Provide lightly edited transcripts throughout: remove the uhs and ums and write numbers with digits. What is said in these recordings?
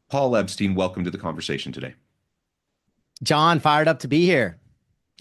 Paul Epstein, welcome to the conversation today. John, fired up to be here.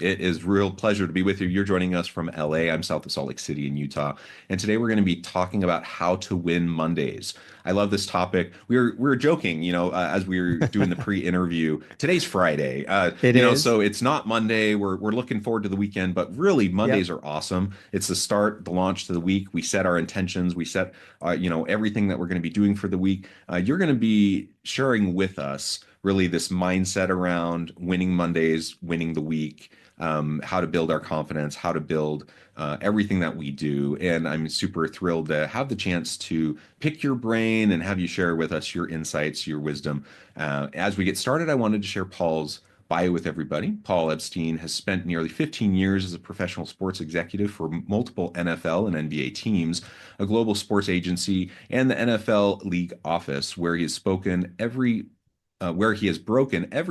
It is real pleasure to be with you. You're joining us from LA. I'm south of Salt Lake City in Utah. And today we're going to be talking about how to win Mondays. I love this topic. We were joking, as we were doing the pre-interview. Today's Friday. It is. So it's not Monday. We're looking forward to the weekend, but really Mondays Yep. are awesome. It's the start, the launch to the week. We set our intentions. We set everything that we're going to be doing for the week. You're going to be sharing with us really this mindset around winning Mondays, winning the week, how to build our confidence, how to build everything that we do. And I'm super thrilled to have the chance to pick your brain and have you share with us your insights, your wisdom. As we get started, I wanted to share Paul's bio with everybody. Paul Epstein has spent nearly 15 years as a professional sports executive for multiple NFL and NBA teams, a global sports agency, and the NFL League office, where he has broken every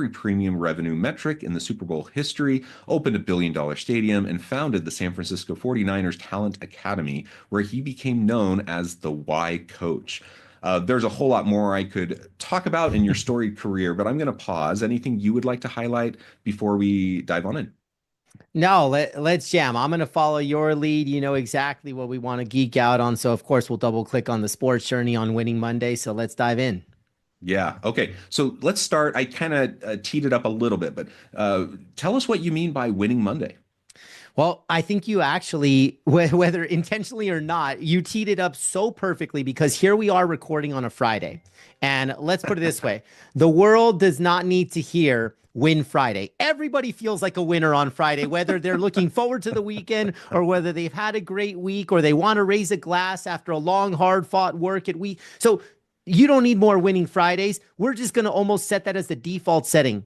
premium revenue metric in the Super Bowl history, opened a billion-dollar stadium, and founded the San Francisco 49ers Talent Academy, where he became known as the Y Coach. There's a whole lot more I could talk about in your storied career, but I'm going to pause. Anything you would like to highlight before we dive on in? No, let's jam. I'm going to follow your lead. You know exactly what we want to geek out on. So, of course, we'll double click on the sports journey on Winning Monday. So, let's dive in. Yeah. Okay. So let's start. I kind of teed it up a little bit, but tell us what you mean by winning Monday. Well, I think you actually, whether intentionally or not, you teed it up so perfectly because here we are recording on a Friday. And let's put it this way, the world does not need to hear Win Friday. Everybody feels like a winner on Friday, whether they're looking forward to the weekend or whether they've had a great week or they want to raise a glass after a long, hard fought work at week. So you don't need more winning Fridays. We're just going to almost set that as the default setting.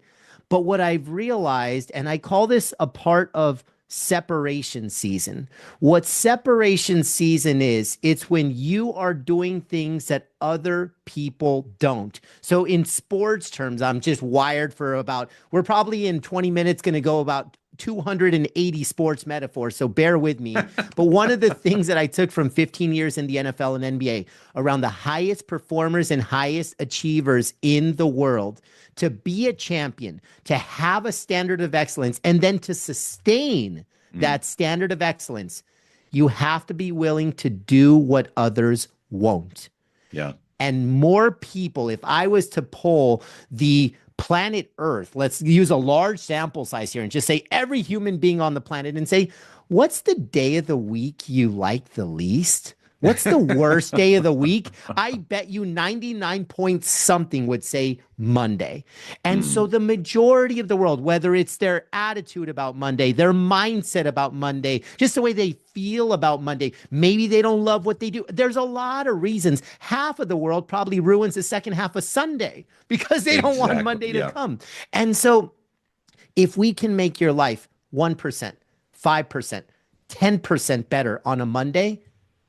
But what I've realized, and I call this a part of separation season. What separation season is, it's when you are doing things that other people don't. So in sports terms, I'm just wired for we're probably in 20 minutes going to go about 280 sports metaphors. So bear with me. But one of the things that I took from 15 years in the NFL and NBA around the highest performers and highest achievers in the world, to be a champion, to have a standard of excellence, and then to sustain Mm, that standard of excellence, you have to be willing to do what others won't. yeah. And more people, if I was to poll the planet Earth, let's use a large sample size here and just say every human being on the planet and say, what's the day of the week you like the least? What's the worst day of the week? I bet you 99 point something would say Monday. And so Mm, the majority of the world, whether it's their attitude about Monday, their mindset about Monday, just the way they feel about Monday, maybe they don't love what they do. There's a lot of reasons. Half of the world probably ruins the second half of Sunday because they don't want exactly. Monday to Yeah. come. And so if we can make your life 1%, 5%, 10% better on a Monday,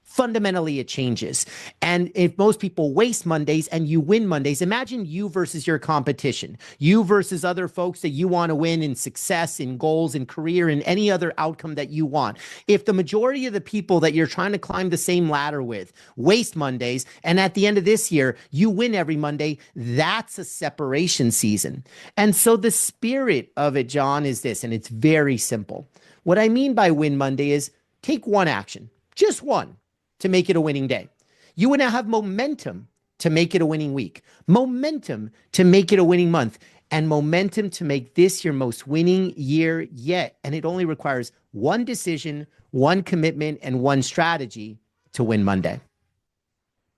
fundamentally it changes. And if most people waste Mondays and you win Mondays, imagine you versus your competition, you versus other folks that you want to win in success, in goals, in career, in any other outcome that you want. If the majority of the people that you're trying to climb the same ladder with waste Mondays, and at the end of this year, you win every Monday, that's a separation season. And so the spirit of it, John, is this, and it's very simple. What I mean by win Monday is take one action, just one, to make it a winning day. You would now have momentum to make it a winning week, momentum to make it a winning month, and momentum to make this your most winning year yet. And it only requires one decision, one commitment, and one strategy to win Monday.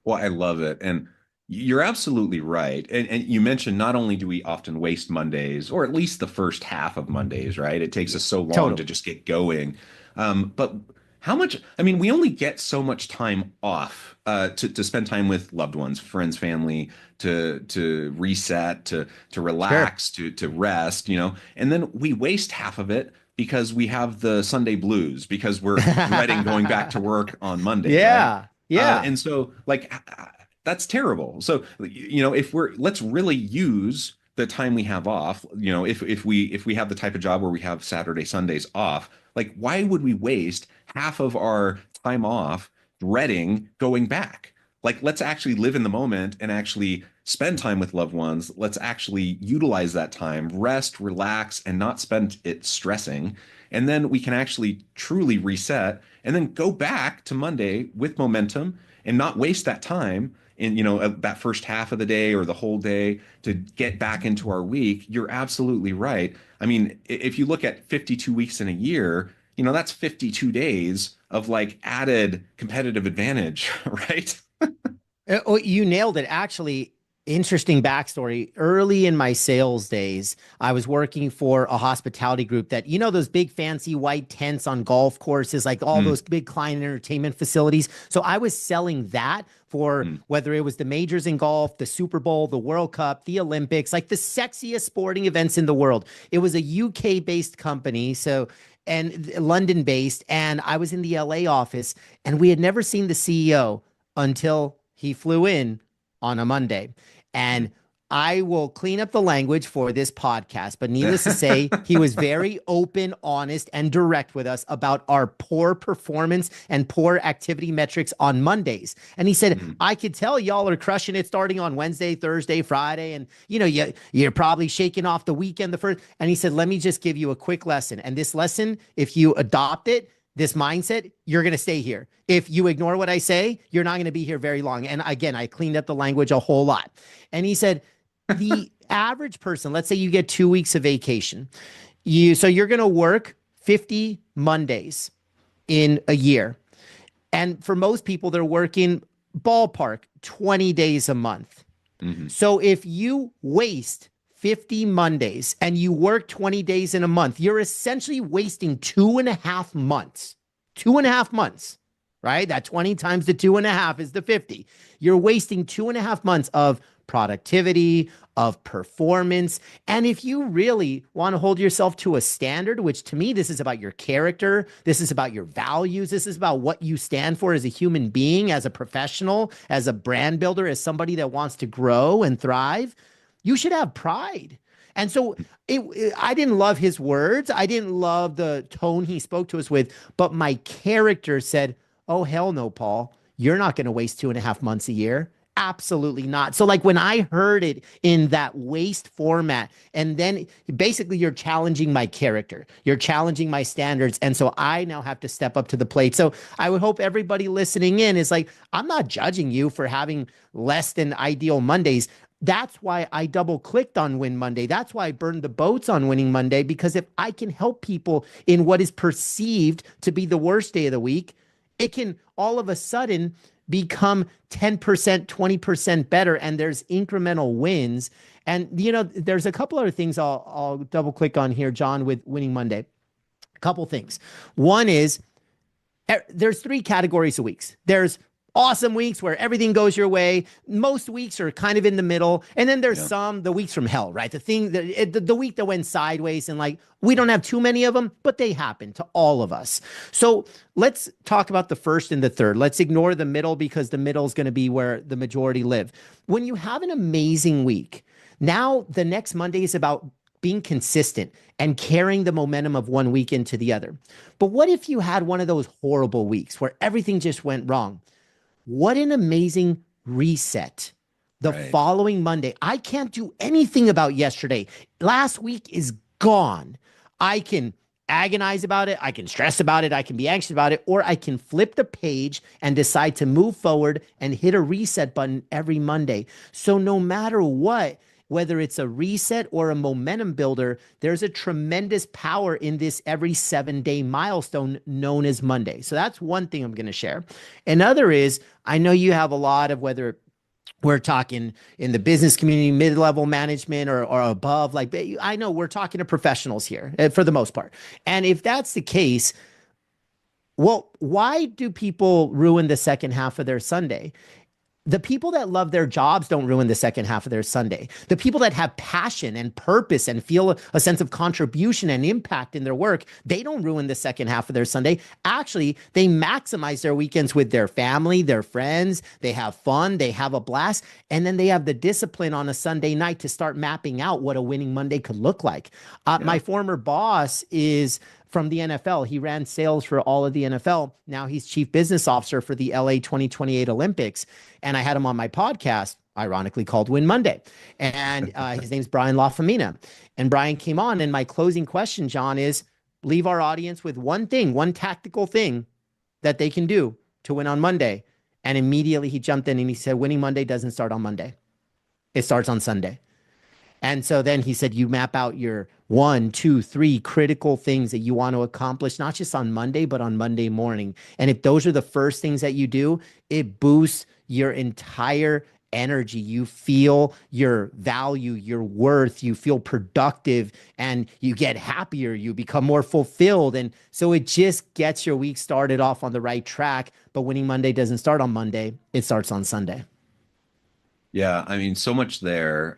Well, I love it. And you're absolutely right. And you mentioned not only do we often waste Mondays, or at least the first half of Mondays, right? It takes us so long to Totally. just get going. But how much, I mean, we only get so much time off to spend time with loved ones, friends, family, to reset, to Sure. relax, to rest, and then we waste half of it because we have the Sunday blues because we're dreading going back to work on Monday, right? Yeah. Yeah. And so like that's terrible. So if let's really use the time we have off, if we have the type of job where we have Saturday, Sundays off, like why would we waste half of our time off dreading going back? Like, let's actually live in the moment and actually spend time with loved ones. Let's actually utilize that time, rest, relax, and not spend it stressing. And then we can actually truly reset and then go back to Monday with momentum and not waste that time in, that first half of the day or the whole day to get back into our week. You're absolutely right. I mean, if you look at 52 weeks in a year, that's 52 days of like added competitive advantage, right? Oh, you nailed it. Actually, interesting backstory. Early in my sales days, I was working for a hospitality group that, those big fancy white tents on golf courses, like all Mm, those big client entertainment facilities. So I was selling that for mm, whether it was the majors in golf, the Super Bowl, the World Cup, the Olympics, like the sexiest sporting events in the world. It was a UK based company. So, and London based. And I was in the LA office, and we had never seen the CEO until he flew in on a Monday. And mm. I will clean up the language for this podcast, but needless to say, he was very open, honest, and direct with us about our poor performance and poor activity metrics on Mondays. And he said, Mm, I could tell y'all are crushing it starting on Wednesday, Thursday, Friday, and you're probably shaking off the weekend the first. And he said, let me just give you a quick lesson. And this lesson, if you adopt it, this mindset, you're going to stay here. If you ignore what I say, you're not going to be here very long. And again, I cleaned up the language a whole lot. And he said, the average person, let's say you get 2 weeks of vacation, so you're going to work 50 Mondays in a year. And for most people, they're working ballpark 20 days a month. mhm. So if you waste 50 Mondays and you work 20 days in a month, you're essentially wasting 2.5 months. 2.5 months, right? That 20 times the 2.5 is the 50. You're wasting 2.5 months of productivity, of performance. And if you really want to hold yourself to a standard, which to me, this is about your character, this is about your values, this is about what you stand for as a human being, as a professional, as a brand builder, as somebody that wants to grow and thrive, you should have pride. And so I didn't love his words. I didn't love the tone he spoke to us with, but my character said, oh, hell no, Paul. You're not going to waste 2.5 months a year. Absolutely not. So, like when I heard it in that waste format, and then basically you're challenging my character, you're challenging my standards. And so I now have to step up to the plate. So, I would hope everybody listening in is like, I'm not judging you for having less than ideal Mondays. That's why I double clicked on Win Monday. That's why I burned the boats on Winning Monday, because if I can help people in what is perceived to be the worst day of the week, it can all of a sudden become 10%, 20% better. And there's incremental wins. And, there's a couple other things I'll double click on here, John, with Winning Monday. A couple things. One is there's 3 categories of weeks. There's awesome weeks where everything goes your way. Most weeks are kind of in the middle. And then there's Yeah. the weeks from hell, right? The week that went sideways, and like, we don't have too many of them, but they happen to all of us. So let's talk about the first and the third. Let's ignore the middle, because the middle is going to be where the majority live. When you have an amazing week, now the next Monday is about being consistent and carrying the momentum of one week into the other. But what if you had one of those horrible weeks where everything just went wrong? What an amazing reset. The Right. following Monday, I can't do anything about yesterday. Last week is gone. I can agonize about it. I can stress about it. I can be anxious about it, or I can flip the page and decide to move forward and hit a reset button every Monday. So no matter what, whether it's a reset or a momentum builder, there's a tremendous power in this every 7-day milestone known as Monday. So that's one thing I'm going to share. Another is, I know you have a lot of, whether we're talking in the business community, mid-level management or above, like I know we're talking to professionals here for the most part. And if that's the case, well, why do people ruin the second half of their Sunday? The people that love their jobs don't ruin the second half of their Sunday. The people that have passion and purpose and feel a sense of contribution and impact in their work, they don't ruin the second half of their Sunday. Actually, they maximize their weekends with their family, their friends. They have fun, they have a blast, and then they have the discipline on a Sunday night to start mapping out what a winning Monday could look like. Yeah. My former boss is from the NFL. He ran sales for all of the NFL. Now he's chief business officer for the LA 2028 Olympics. And I had him on my podcast, ironically called Win Monday. And his name's Brian LaFamina. And Brian came on. And my closing question, John, is leave our audience with one thing, one tactical thing that they can do to win on Monday. And immediately he jumped in and he said, winning Monday doesn't start on Monday. It starts on Sunday. And so then he said, you map out your 1, 2, 3 critical things that you want to accomplish, not just on Monday, but on Monday morning. And if those are the first things that you do, it boosts your entire energy. You feel your value, your worth, you feel productive, and you get happier, you become more fulfilled. And so it just gets your week started off on the right track. But winning Monday doesn't start on Monday, it starts on Sunday. Yeah, I mean, so much there.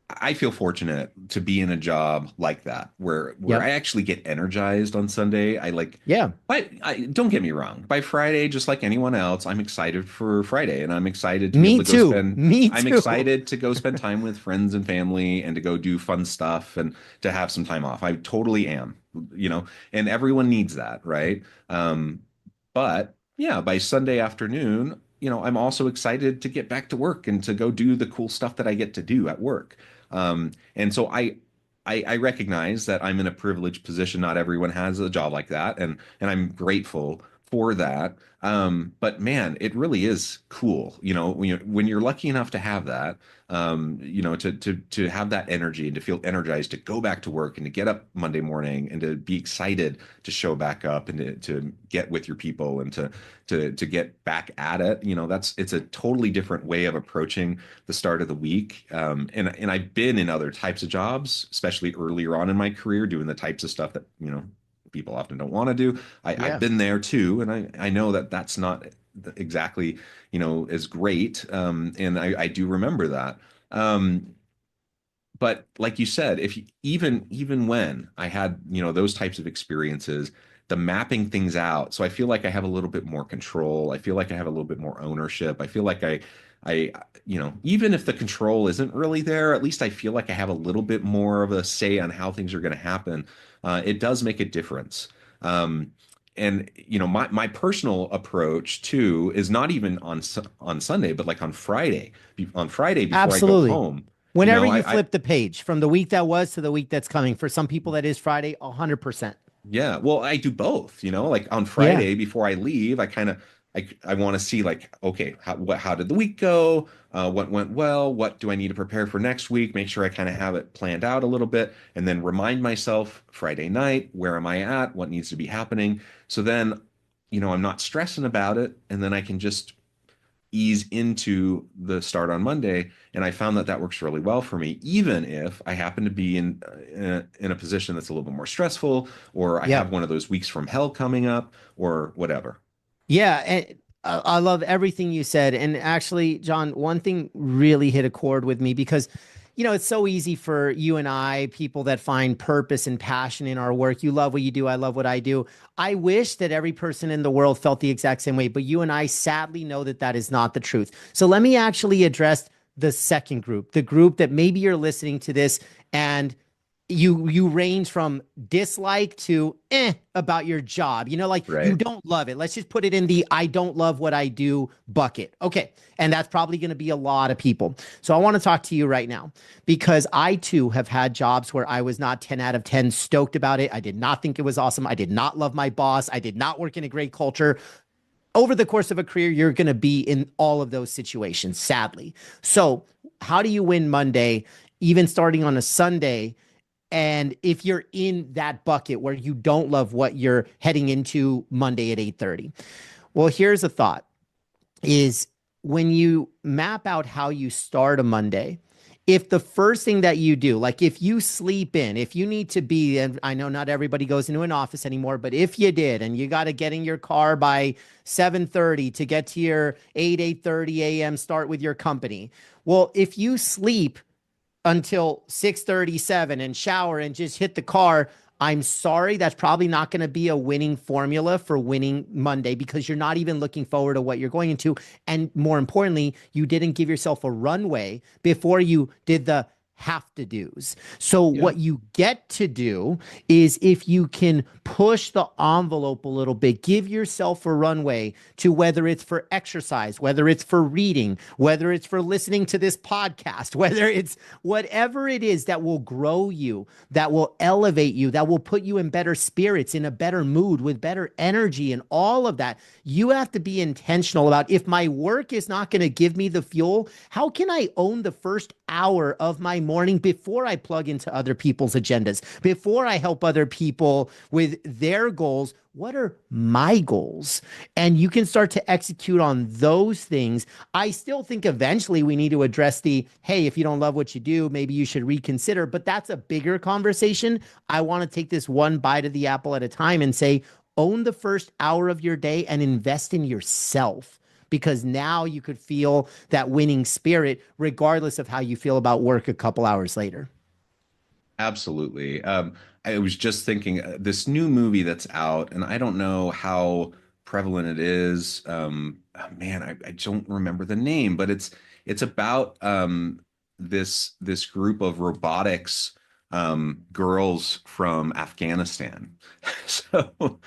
I feel fortunate to be in a job like that where I Yep. actually get energized on Sunday. I like Yeah. I don't get me wrong. By Friday, just like anyone else, I'm excited for Friday and I'm excited to be Me able to go too. spend Me I'm too. excited to go spend time with friends and family and to go do fun stuff and to have some time off. I totally am, and everyone needs that, right? But yeah, by Sunday afternoon, I'm also excited to get back to work and to go do the cool stuff that I get to do at work. And so I recognize that I'm in a privileged position. Not everyone has a job like that, and I'm grateful for that. But man, it really is cool, when you're lucky enough to have that, to have that energy and to feel energized to go back to work and to get up Monday morning and to be excited to show back up and to get with your people and to get back at it. It's a totally different way of approaching the start of the week. And I've been in other types of jobs, especially earlier on in my career, doing the types of stuff that, people often don't want to do. I've Yeah. been there too, and I know that that's not exactly, as great. And I do remember that. Um, but like you said, if you, even when I had, those types of experiences, the mapping things out, so I feel like I have a little bit more control. I feel like I have a little bit more ownership. I feel like I, even if the control isn't really there, at least I feel like I have a little bit more of a say on how things are going to happen. It does make a difference. Um, and my personal approach too is not even on Sunday, but like on Friday. On Friday before I go Absolutely. home, Whenever you I flip the page from the week that was to the week that's coming, for some people that is Friday, 100%. yeah, well, I do both, like on Yeah. Friday before I leave, I want to see like, okay, how did the week go? What went well? What do I need to prepare for next week? Make sure I kind of have it planned out a little bit and then remind myself Friday night, where am I at? What needs to be happening? So then, I'm not stressing about it and then I can just ease into the start on Monday. And I found that that works really well for me, even if I happen to be in a position that's a little bit more stressful, or I have Yep. one of those weeks from hell coming up, or whatever. Yeah. And I love everything you said. And actually, John, one thing really hit a chord with me because, it's so easy for you and I, people that find purpose and passion in our work. You love what you do. I love what I do. I wish that every person in the world felt the exact same way, but you and I sadly know that that is not the truth. So let me actually address the second group, the group that maybe you're listening to this and you range from dislike to about your job. Like you Right. don't love it. Let's just put it in the I don't love what I do bucket. Okay. And that's probably going to be a lot of people. So I want to talk to you right now because I too have had jobs where I was not 10 out of 10 stoked about it. I did not think it was awesome. I did not love my boss. I did not work in a great culture. Over the course of a career, you're going to be in all of those situations, sadly. So, how do you win Monday, even starting on a Sunday? And if you're in that bucket where you don't love what you're heading into Monday at 8:30. Well, here's a thought is when you map out how you start a Monday, if the first thing that you do, like if you sleep in, if you need to be, and I know not everybody goes into an office anymore, but if you did and you got to get in your car by 7:30 to get to your 8:30 a.m. start with your company. Well, if you sleep until 6:37 and shower and just hit the car, I'm sorry, that's probably not going to be a winning formula for winning Monday because you're not even looking forward to what you're going into. And more importantly, you didn't give yourself a runway before you did the have to do's. So Yeah. what you get to do is, if you can push the envelope a little bit, give yourself a runway to, whether it's for exercise, whether it's for reading, whether it's for listening to this podcast, whether it's whatever it is that will grow you, that will elevate you, that will put you in better spirits, in a better mood, with better energy, and all of that. You have to be intentional about, if my work is not going to give me the fuel, how can I own the first hour of my morning before I plug into other people's agendas, before I help other people with their goals? What are my goals? And you can start to execute on those things. I still think eventually we need to address the, hey, if you don't love what you do, maybe you should reconsider. But that's a bigger conversation. I want to take this one bite of the apple at a time and say, own the first hour of your day and invest in yourself, because now you could feel that winning spirit regardless of how you feel about work a couple hours later. Absolutely. I was just thinking this new movie that's out, and I don't know how prevalent it is. Man, I don't remember the name, but it's about this group of robotics girls from Afghanistan. So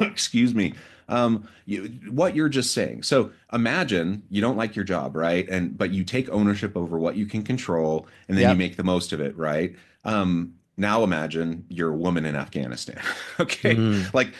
excuse me. What you're just saying. So imagine you don't like your job, right? But you take ownership over what you can control, and then you Yep. make the most of it, right? Now imagine you're a woman in Afghanistan. Okay, Mm. like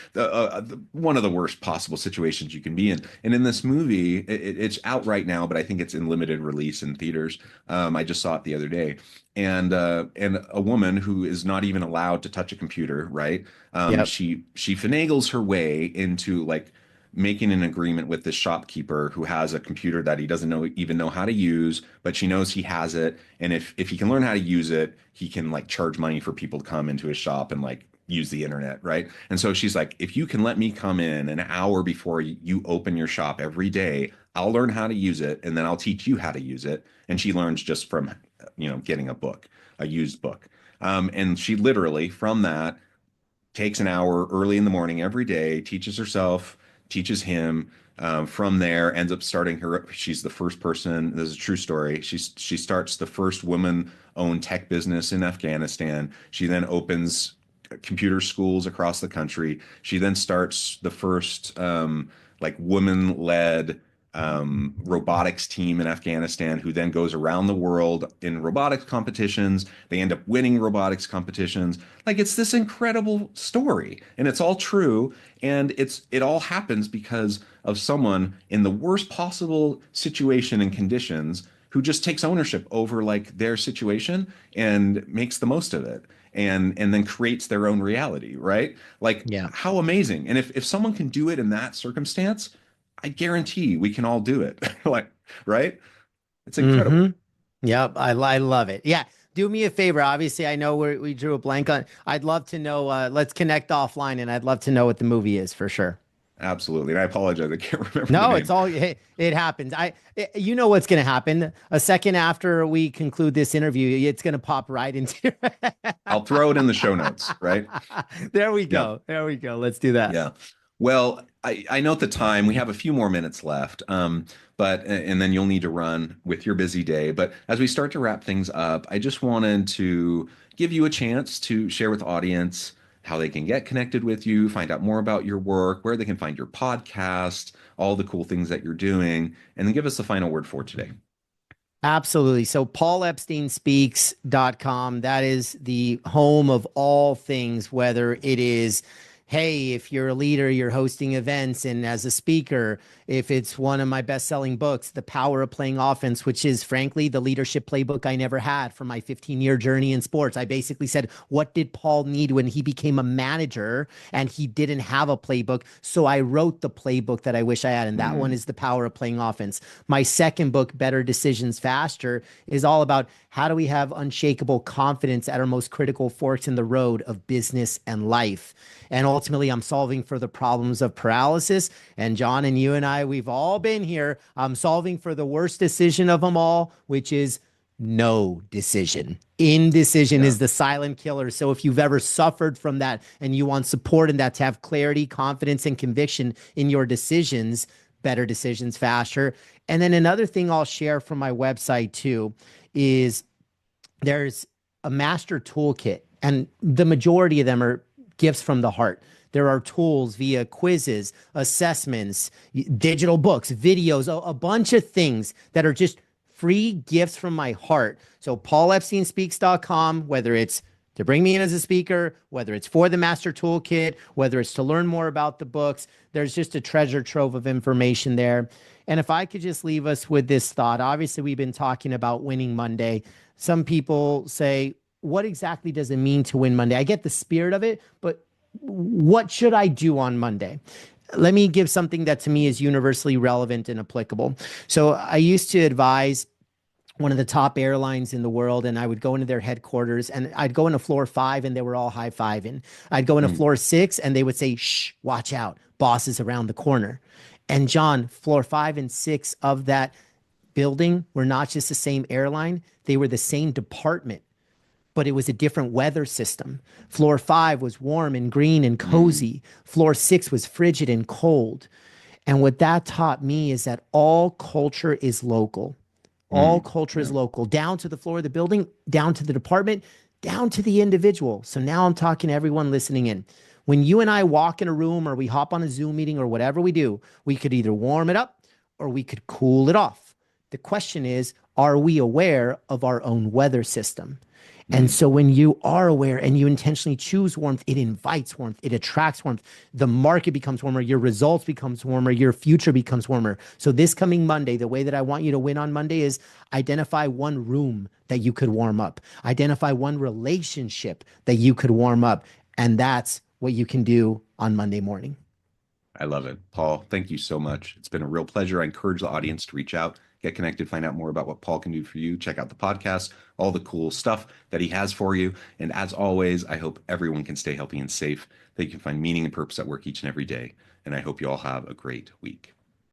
one of the worst possible situations you can be in. And in this movie, it's out right now, but I think it's in limited release in theaters. I just saw it the other day, and a woman who is not even allowed to touch a computer, right? Yep. She finagles her way into like making an agreement with this shopkeeper who has a computer that he doesn't even know how to use, but she knows he has it, and if he can learn how to use it, he can like charge money for people to come into his shop and like use the internet, right? And so she's like, if you can let me come in an hour before you open your shop every day, I'll learn how to use it, and then I'll teach you how to use it. And she learns just from getting a book, a used book. And she literally from that takes an hour early in the morning every day, teaches herself, teaches him. From there, ends up starting her. She's the first person. This is a true story. She starts the first woman-owned tech business in Afghanistan. She then opens computer schools across the country. She then starts the first like woman-led robotics team in Afghanistan, who then goes around the world in robotics competitions. They end up winning robotics competitions. Like it's this incredible story, and it's all true, and it all happens because of someone in the worst possible situation and conditions who just takes ownership over like their situation and makes the most of it, and then creates their own reality, right? Like Yeah. how amazing. And if someone can do it in that circumstance, I guarantee we can all do it. Like, right? It's incredible. Mm-hmm. Yep. I love it. Yeah. Do me a favor. Obviously, I know we drew a blank on. I'd love to know. Let's connect offline, and I'd love to know what the movie is for sure. Absolutely. And I apologize. I can't remember the No, it's name. all, hey, it happens. You know what's going to happen. A second after we conclude this interview, it's going to pop right into. I'll throw it in the show notes, right? There we Yeah. go. There we go. Let's do that. Yeah. Well, I note the time. We have a few more minutes left, but and then you'll need to run with your busy day. But as we start to wrap things up, I just wanted to give you a chance to share with the audience how they can get connected with you, find out more about your work, where they can find your podcast, all the cool things that you're doing, and then give us the final word for today. Absolutely. So paulepsteinspeaks.com, that is the home of all things, whether it is, hey, if you're a leader, you're hosting events, and as a speaker, if it's one of my best-selling books, The Power of Playing Offense, which is frankly the leadership playbook I never had for my 15-year journey in sports. I basically said, what did Paul need when he became a manager and he didn't have a playbook? So I wrote the playbook that I wish I had, and that one Mm, is The Power of Playing Offense. My second book, Better Decisions Faster, is all about how do we have unshakable confidence at our most critical forks in the road of business and life. And ultimately, I'm solving for the problems of paralysis. And John and you and I, we've all been here. I'm solving for the worst decision of them all, which is no decision. Indecision yeah. is the silent killer. So if you've ever suffered from that and you want support in that, to have clarity, confidence, and conviction in your decisions, Better Decisions Faster. And then another thing I'll share from my website too is there's a master toolkit, and the majority of them are gifts from the heart. There are tools via quizzes, assessments, digital books, videos, a bunch of things that are just free gifts from my heart. So paulepsteinspeaks.com, whether it's to bring me in as a speaker, whether it's for the master toolkit, whether it's to learn more about the books, there's just a treasure trove of information there. And if I could just leave us with this thought, obviously we've been talking about winning Monday. Some people say, what exactly does it mean to win Monday? I get the spirit of it, but what should I do on Monday? Let me give something that to me is universally relevant and applicable. So I used to advise one of the top airlines in the world, and I would go into their headquarters, and I'd go into floor 5 and they were all high-fiving. I'd go into floor 6 and they would say, shh, watch out, boss is around the corner. And John, floor 5 and 6 of that building were not just the same airline, they were the same department, but it was a different weather system. Floor 5 was warm and green and cozy. Floor 6 was frigid and cold. And what that taught me is that all culture is local. All culture is local, down to the floor of the building, down to the department, down to the individual. So now I'm talking to everyone listening in. When you and I walk in a room or we hop on a Zoom meeting or whatever we do, we could either warm it up or we could cool it off. The question is, are we aware of our own weather system? And so when you are aware and you intentionally choose warmth, it invites warmth, it attracts warmth. The market becomes warmer, your results becomes warmer, your future becomes warmer. So this coming Monday, the way that I want you to win on Monday is identify one room that you could warm up. Identify one relationship that you could warm up. And that's what you can do on Monday morning. I love it. Paul, thank you so much. It's been a real pleasure. I encourage the audience to reach out, get connected, find out more about what Paul can do for you. Check out the podcast, all the cool stuff that he has for you. And as always, I hope everyone can stay healthy and safe, that you can find meaning and purpose at work each and every day. And I hope you all have a great week.